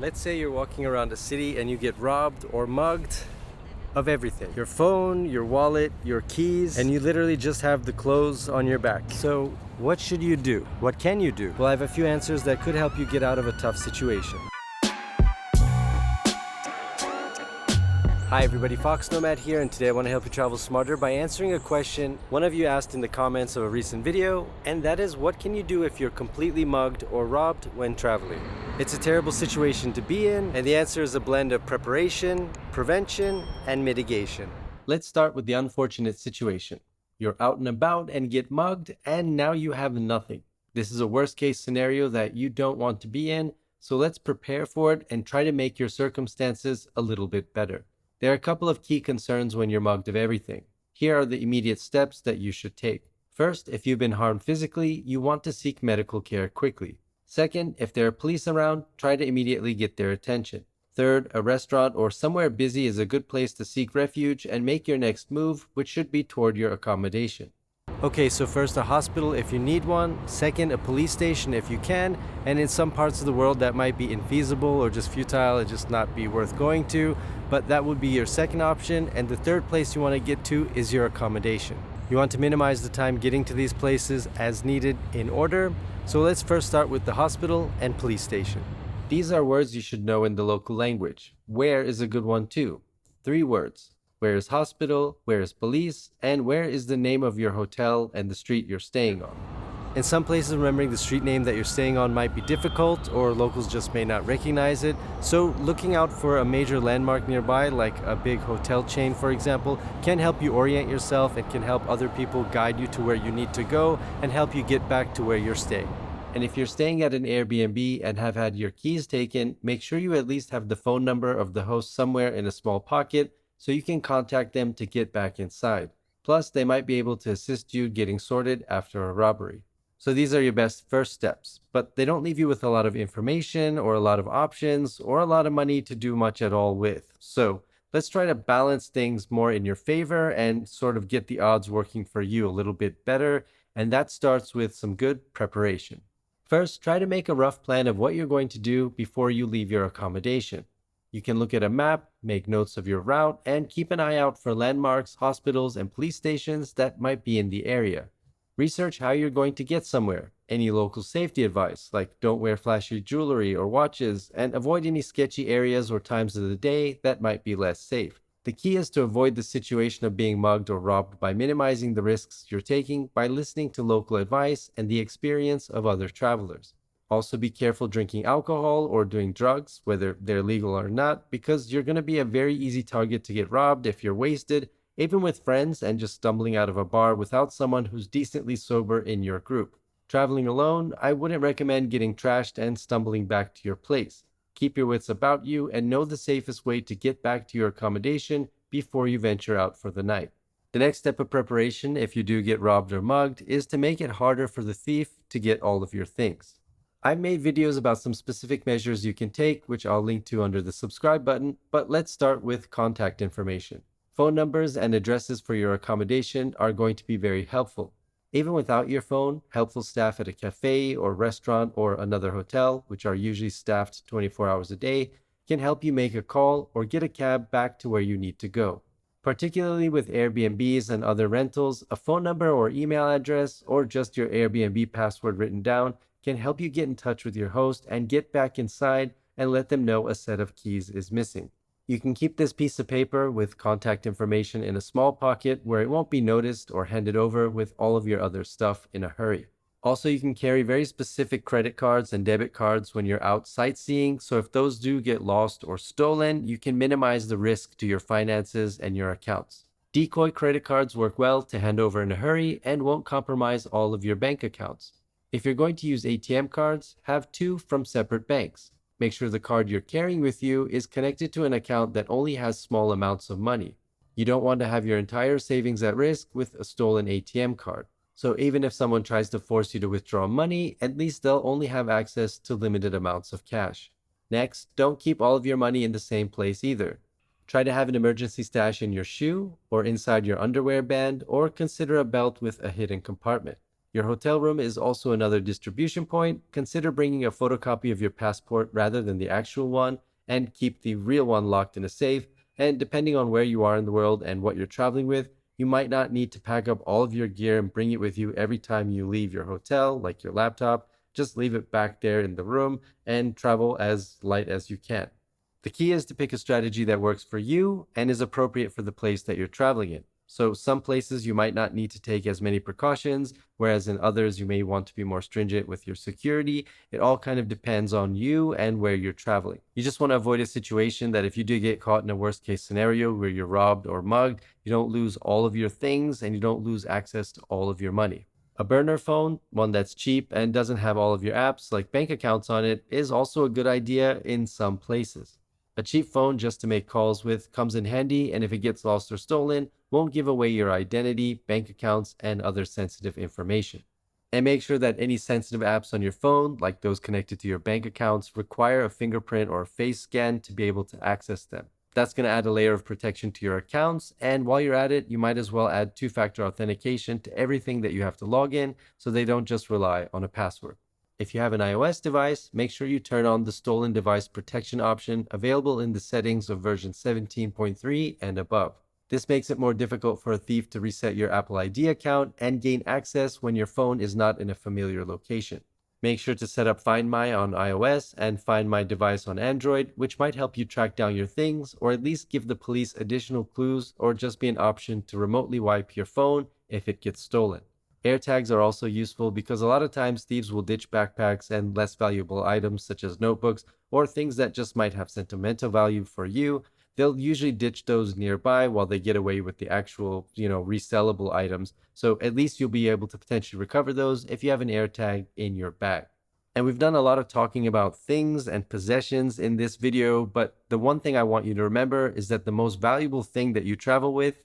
Let's say you're walking around a city and you get robbed or mugged of everything. Your phone, your wallet, your keys, and you literally just have the clothes on your back. So what should you do? What can you do? Well, I have a few answers that could help you get out of a tough situation. Hi everybody, foXnoMad here, and today I want to help you travel smarter by answering a question one of you asked in the comments of a recent video, and that is, what can you do if you're completely mugged or robbed when traveling? It's a terrible situation to be in, and the answer is a blend of preparation, prevention, and mitigation. Let's start with the unfortunate situation. You're out and about and get mugged, and now you have nothing. This is a worst case scenario that you don't want to be in, so let's prepare for it and try to make your circumstances a little bit better. There are a couple of key concerns when you're mugged of everything. Here are the immediate steps that you should take. First, if you've been harmed physically, you want to seek medical care quickly. Second, if there are police around, try to immediately get their attention. Third, a restaurant or somewhere busy is a good place to seek refuge and make your next move, which should be toward your accommodation. Okay, so first a hospital if you need one, second a police station if you can, and in some parts of the world that might be infeasible or just futile and just not be worth going to, but that would be your second option, and the third place you want to get to is your accommodation. You want to minimize the time getting to these places as needed in order, so let's first start with the hospital and police station. These are words you should know in the local language. Where is a good one too. 3 words. Where is hospital, where is police, and where is the name of your hotel and the street you're staying on. In some places, remembering the street name that you're staying on might be difficult, or locals just may not recognize it, so looking out for a major landmark nearby, like a big hotel chain for example, can help you orient yourself and can help other people guide you to where you need to go and help you get back to where you're staying. And if you're staying at an Airbnb and have had your keys taken, make sure you at least have the phone number of the host somewhere in a small pocket, so you can contact them to get back inside. Plus, they might be able to assist you getting sorted after a robbery. So these are your best first steps, but they don't leave you with a lot of information or a lot of options or a lot of money to do much at all with. So let's try to balance things more in your favor and sort of get the odds working for you a little bit better, and that starts with some good preparation. First, try to make a rough plan of what you're going to do before you leave your accommodation. You can look at a map, make notes of your route, and keep an eye out for landmarks, hospitals, and police stations that might be in the area. Research how you're going to get somewhere, any local safety advice, like don't wear flashy jewelry or watches, and avoid any sketchy areas or times of the day that might be less safe. The key is to avoid the situation of being mugged or robbed by minimizing the risks you're taking by listening to local advice and the experience of other travelers. Also be careful drinking alcohol or doing drugs, whether they're legal or not, because you're going to be a very easy target to get robbed if you're wasted, even with friends and just stumbling out of a bar without someone who's decently sober in your group. Traveling alone, I wouldn't recommend getting trashed and stumbling back to your place. Keep your wits about you and know the safest way to get back to your accommodation before you venture out for the night. The next step of preparation, if you do get robbed or mugged, is to make it harder for the thief to get all of your things. I've made videos about some specific measures you can take, which I'll link to under the subscribe button, but let's start with contact information. Phone numbers and addresses for your accommodation are going to be very helpful. Even without your phone, helpful staff at a cafe or restaurant or another hotel, which are usually staffed 24 hours a day, can help you make a call or get a cab back to where you need to go. Particularly with Airbnbs and other rentals, a phone number or email address or just your Airbnb password written down can help you get in touch with your host and get back inside and let them know a set of keys is missing. You can keep this piece of paper with contact information in a small pocket where it won't be noticed or handed over with all of your other stuff in a hurry. Also, you can carry very specific credit cards and debit cards when you're out sightseeing, so if those do get lost or stolen, you can minimize the risk to your finances and your accounts. Decoy credit cards work well to hand over in a hurry and won't compromise all of your bank accounts. If you're going to use ATM cards, have 2 from separate banks. Make sure the card you're carrying with you is connected to an account that only has small amounts of money. You don't want to have your entire savings at risk with a stolen ATM card. So even if someone tries to force you to withdraw money, at least they'll only have access to limited amounts of cash. Next, don't keep all of your money in the same place either. Try to have an emergency stash in your shoe or inside your underwear band, or consider a belt with a hidden compartment. Your hotel room is also another distribution point. Consider bringing a photocopy of your passport rather than the actual one, and keep the real one locked in a safe. And depending on where you are in the world and what you're traveling with, you might not need to pack up all of your gear and bring it with you every time you leave your hotel, like your laptop. Just leave it back there in the room and travel as light as you can. The key is to pick a strategy that works for you and is appropriate for the place that you're traveling in. So some places you might not need to take as many precautions, whereas in others you may want to be more stringent with your security. It all kind of depends on you and where you're traveling. You just want to avoid a situation that if you do get caught in a worst case scenario where you're robbed or mugged, you don't lose all of your things and you don't lose access to all of your money. A burner phone, one that's cheap and doesn't have all of your apps like bank accounts on it, is also a good idea in some places. A cheap phone just to make calls with comes in handy, and if it gets lost or stolen, won't give away your identity, bank accounts, and other sensitive information. And make sure that any sensitive apps on your phone, like those connected to your bank accounts, require a fingerprint or a face scan to be able to access them. That's going to add a layer of protection to your accounts, and while you're at it, you might as well add two-factor authentication to everything that you have to log in so they don't just rely on a password. If you have an iOS device, make sure you turn on the stolen device protection option available in the settings of version 17.3 and above. This makes it more difficult for a thief to reset your Apple ID account and gain access when your phone is not in a familiar location. Make sure to set up Find My on iOS and Find My device on Android, which might help you track down your things or at least give the police additional clues or just be an option to remotely wipe your phone if it gets stolen. AirTags are also useful because a lot of times thieves will ditch backpacks and less valuable items such as notebooks or things that just might have sentimental value for you. They'll usually ditch those nearby while they get away with the actual, resellable items. So at least you'll be able to potentially recover those if you have an AirTag in your bag. And we've done a lot of talking about things and possessions in this video, but the one thing I want you to remember is that the most valuable thing that you travel with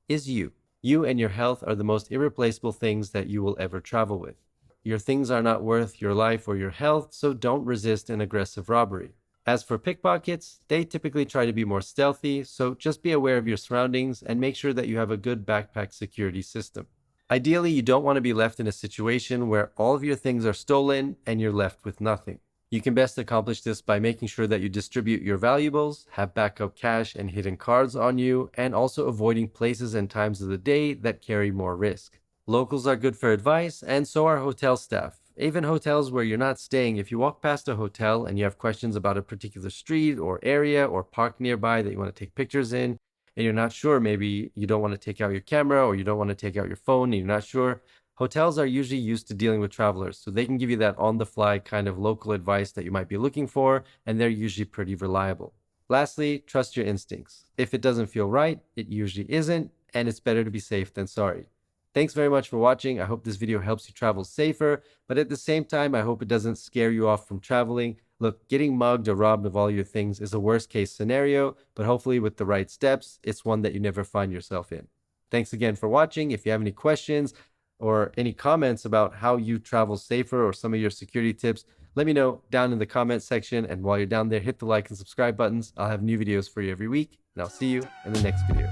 is you. You and your health are the most irreplaceable things that you will ever travel with. Your things are not worth your life or your health, so don't resist an aggressive robbery. As for pickpockets, they typically try to be more stealthy, so just be aware of your surroundings and make sure that you have a good backpack security system. Ideally, you don't want to be left in a situation where all of your things are stolen and you're left with nothing. You can best accomplish this by making sure that you distribute your valuables, have backup cash and hidden cards on you, and also avoiding places and times of the day that carry more risk. Locals are good for advice, and so are hotel staff. Even hotels where you're not staying, if you walk past a hotel and you have questions about a particular street or area or park nearby that you want to take pictures in, and you're not sure, maybe you don't want to take out your camera or you don't want to take out your phone and you're not sure, hotels are usually used to dealing with travelers, so they can give you that on-the-fly kind of local advice that you might be looking for, and they're usually pretty reliable. Lastly, trust your instincts. If it doesn't feel right, it usually isn't, and it's better to be safe than sorry. Thanks very much for watching. I hope this video helps you travel safer, but at the same time, I hope it doesn't scare you off from traveling. Look, getting mugged or robbed of all your things is a worst case scenario, but hopefully with the right steps, it's one that you never find yourself in. Thanks again for watching. If you have any questions or any comments about how you travel safer or some of your security tips, let me know down in the comments section. And while you're down there, hit the like and subscribe buttons. I'll have new videos for you every week, and I'll see you in the next video.